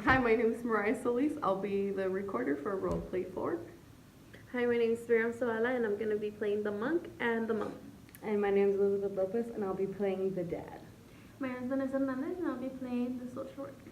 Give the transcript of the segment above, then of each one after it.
Hi, my name is Mariah Solis. I'll be the recorder for Roleplay 4. Hi, my name is Miriam Zavala, and I'm going to be playing the monk and the mom. And my name is Elizabeth Lopez, and I'll be playing the dad. My name is Vanessa Hernandez, and I'll be playing the social worker.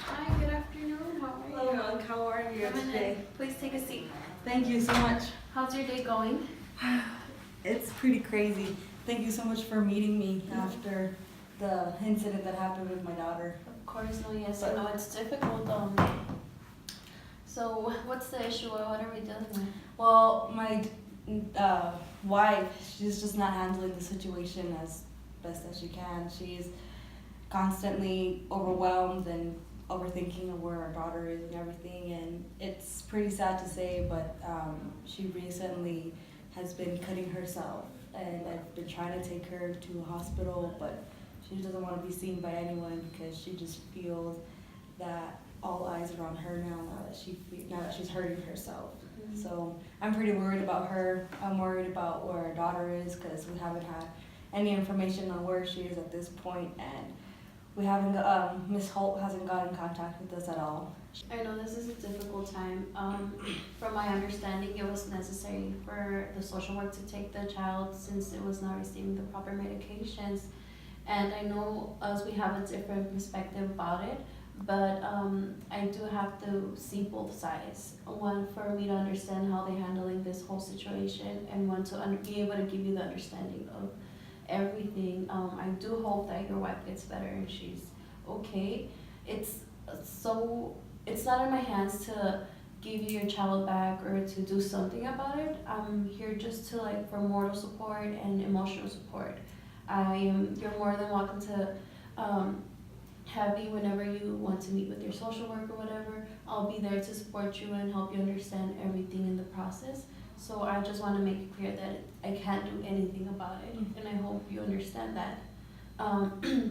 Hi, good afternoon. How are you? Hello, Monk. How are you Come on in. today? Please take a seat. Thank you so much. How's your day going? It's pretty crazy. Thank you so much for meeting me after the incident that happened with my daughter. Of course, no, yes, I know it's difficult. So what's the issue? What are we dealing with? Well, my wife, she's just not handling the situation as best as she can. She's constantly overwhelmed and overthinking of where our daughter is and everything, and it's pretty sad to say, but she recently has been cutting herself, and I've been trying to take her to a hospital, but she doesn't want to be seen by anyone because she just feels that all eyes are on her now that she's hurting herself. Mm-hmm. So I'm pretty worried about her. I'm worried about where our daughter is because we haven't had any information on where she is at this point, and we haven't. Miss Holt hasn't got in contact with us at all. I know this is a difficult time. From my understanding, it was necessary for the social work to take the child since it was not receiving the proper medications. And I know us, we have a different perspective about it, but I do have to see both sides. One, for me to understand how they're handling this whole situation, and one, to be able to give you the understanding of everything. I do hope that your wife gets better and she's okay. It's not in my hands to give you your child back or to do something about it. I'm here just to for moral support and emotional support. You're more than welcome to have me whenever you want to meet with your social worker or whatever. I'll be there to support you and help you understand everything in the process. So I just want to make it clear that I can't do anything about it, and I hope you understand that.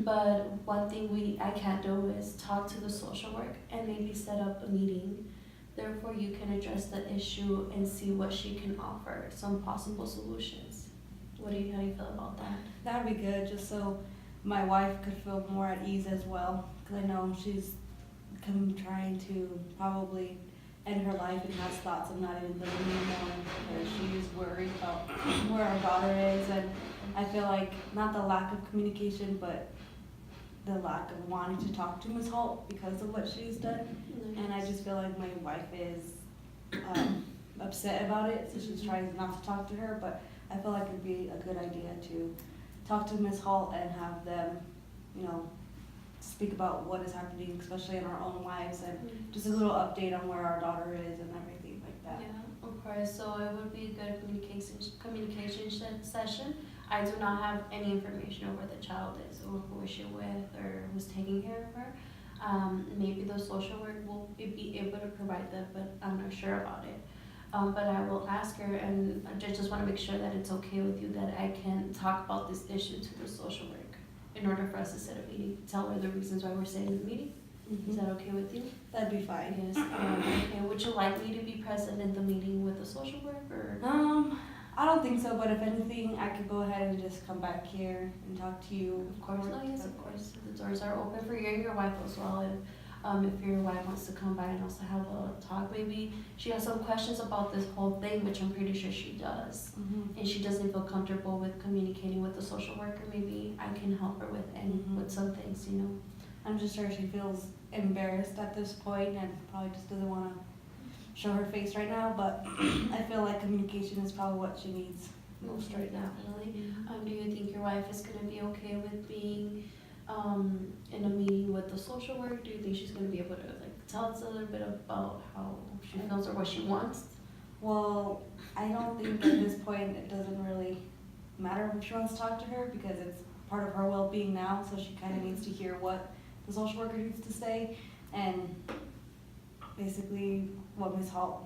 But one thing I can't do is talk to the social work and maybe set up a meeting. Therefore, you can address the issue and see what she can offer, some possible solutions. How do you feel about that? That would be good, just so my wife could feel more at ease as well, because I know she's trying to probably end her life and has thoughts of not even living anymore because she's worried about where our daughter is, and I feel like not the lack of communication, but the lack of wanting to talk to Ms. Holt because of what she's done. And I just feel like my wife is upset about it, so she's trying not to talk to her, but I feel like it'd be a good idea to talk to Ms. Holt and have them, speak about what is happening, especially in our own lives, and just a little update on where our daughter is and everything like that. Yeah, of course. So it would be a good communication session. I do not have any information on where the child is or who is she with or who's taking care of her. Maybe the social work will be able to provide that, but I'm not sure about it. But I will ask her, and I just want to make sure that it's okay with you that I can talk about this issue to the social work in order for us to set a meeting, tell her the reasons why we're setting the meeting. Mm-hmm. Is that okay with you? That'd be fine. Yes. Okay. Would you like me to be present in the meeting with the social work, or? I don't think so, but if anything, I could go ahead and just come back here and talk to you. Of course. Oh, yes, of course. The doors are open for you and your wife as well. If your wife wants to come by and also have a talk, maybe she has some questions about this whole thing, which I'm pretty sure she does. Mm-hmm. And she doesn't feel comfortable with communicating with the social worker. Maybe I can help her with with some things, I'm just sure she feels embarrassed at this point and probably just doesn't want to show her face right now, but I feel like communication is probably what she needs most right now. Definitely. Do you think your wife is going to be okay with being in a meeting with the social worker? Do you think she's going to be able to tell us a little bit about how she feels or what she wants? Well, I don't think at this point it doesn't really matter if she wants to talk to her because it's part of her well-being now, so she kind of needs to hear what the social worker needs to say, and basically what Ms. Holt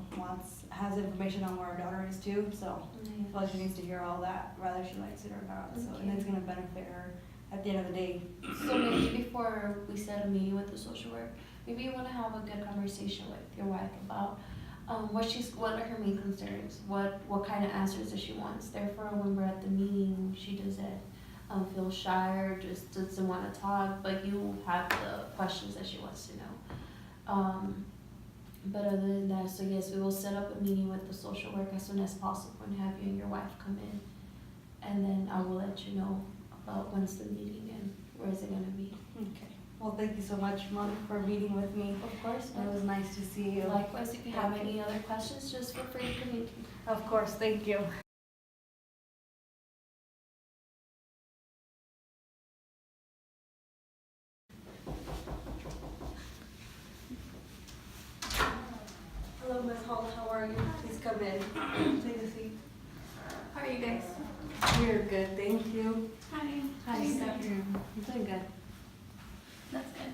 has information on where our daughter is too, so I feel like she needs to hear all that, whether she likes it or not. So, and it's going to benefit her at the end of the day. So maybe before we set a meeting with the social work, maybe you want to have a good conversation with your wife about what are her main concerns, what kind of answers that she wants. Therefore, when we're at the meeting, she doesn't feel shy or just doesn't want to talk, but you have the questions that she wants to know. But other than that, so yes, we will set up a meeting with the social work as soon as possible and have you and your wife come in. And then I will let you know about when's the meeting and where is it going to be. Okay. Well, thank you so much, Mom, for meeting with me. Of course, It was nice to see you. likewise, if you have any other questions, just feel free to communicate. Of course, thank you. Hello, Ms. Hall, how are you? Please come in. Take a seat. How are you guys? We're good, thank you. Hi. Hi, How you Steph. doing? I'm doing good. That's good.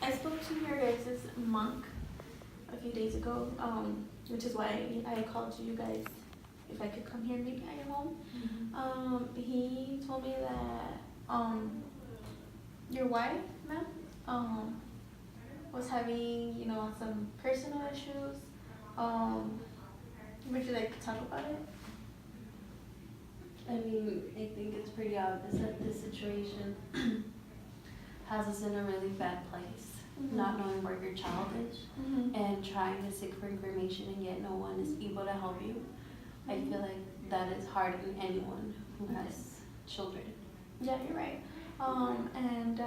I spoke to your guys' monk a few days ago, which is why I called you guys if I could come here and meet at your home. He told me that your wife, ma'am, was having, some personal issues. Would you like to talk about it? I mean, I think it's pretty obvious that this situation has us in a really bad place. Not knowing where your child is and trying to seek for information and yet no one is able to help you. I feel like that is hard on anyone who has children. Yeah, you're right. And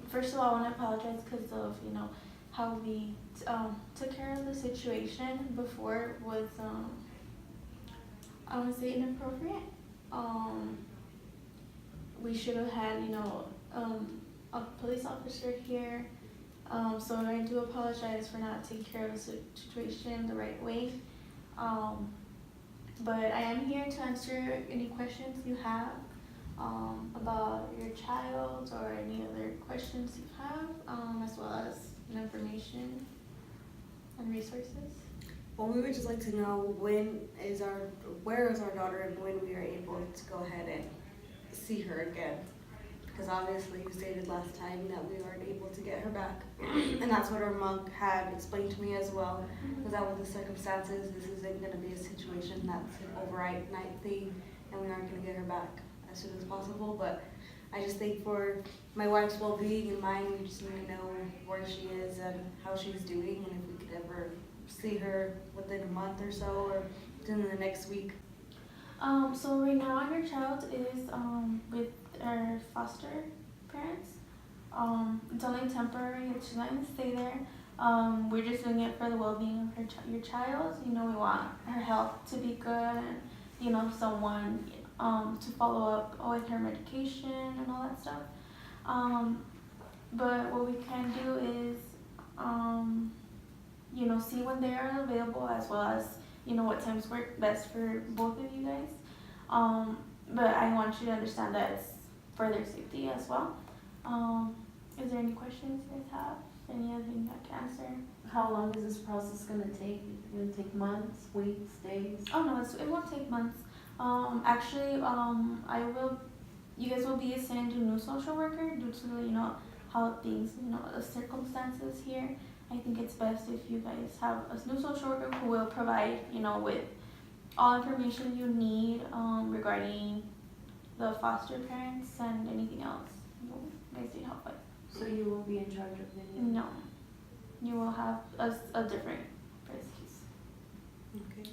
first of all, I want to apologize because of, how we took care of the situation before was, I would say inappropriate. We should have had, a police officer here. So I do apologize for not taking care of the situation the right way. But I am here to answer any questions you have about your child or any other questions you have, as well as information and resources. Well, we would just like to know where is our daughter and when we are able to go ahead and see her again. Because obviously you stated last time that we aren't able to get her back. And that's what our monk had explained to me as well. Because that was the circumstances, this isn't going to be a situation that's an overnight thing and we aren't going to get her back as soon as possible. But I just think for my wife's well-being and mine, we just need to know where she is and how she's doing and if we could ever see her within a month or so or within the next week. So right now your child is with her foster parents. It's only temporary, she's not gonna stay there. We're just doing it for the well-being of your child. We want her health to be good and, someone to follow up with her medication and all that stuff. But what we can do is, see when they are available as well as, what times work best for both of you guys. But I want you to understand that it's for their safety as well. Is there any questions you guys have? Any other thing I can answer? How long is this process going to take? Is it going to take months, weeks, days? Oh no, it won't take months. Actually, you guys will be assigned a new social worker due to, how things, the circumstances here. I think it's best if you guys have a new social worker who will provide, with all information you need regarding the foster parents and anything else you guys need help with. So you will be in charge of it? No, you will have a different case. Okay.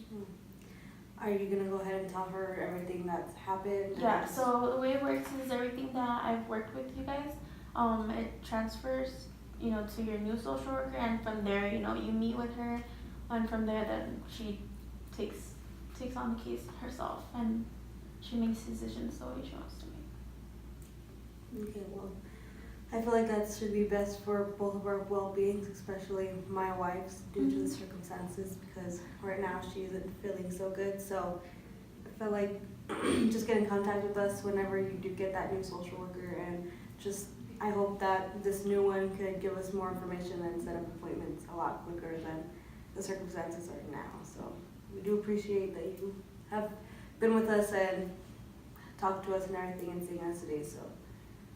Are you gonna go ahead and tell her everything that's happened? Yeah, so the way it works is everything that I've worked with you guys, it transfers, to your new social worker, and from there, you meet with her, and from there then she takes on the case herself, and she makes decisions the way she wants to make. Okay, well, I feel like that should be best for both of our well-beings, especially my wife's, due to the circumstances, because right now she isn't feeling so good. So I feel like just get in contact with us whenever you do get that new social worker, and just I hope that this new one could give us more information and set up appointments a lot quicker than the circumstances are now. So we do appreciate that you have been with us and talked to us and everything and seeing us today. So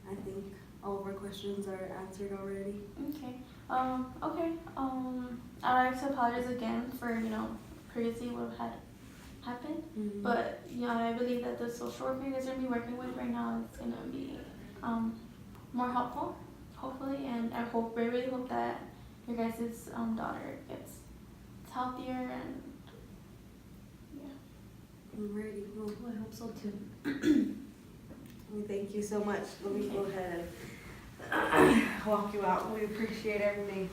I think all of our questions are answered already. Okay. Okay. I'd like to apologize again for, previously what had happened. Mm-hmm. But, I believe that the social worker you guys are going to be working with right now is going to be more helpful, hopefully. And I really hope that your guys' daughter gets healthier and, yeah. Alrighty. Well, I hope so too. thank you so much. Let me go ahead and walk you out. We appreciate everything.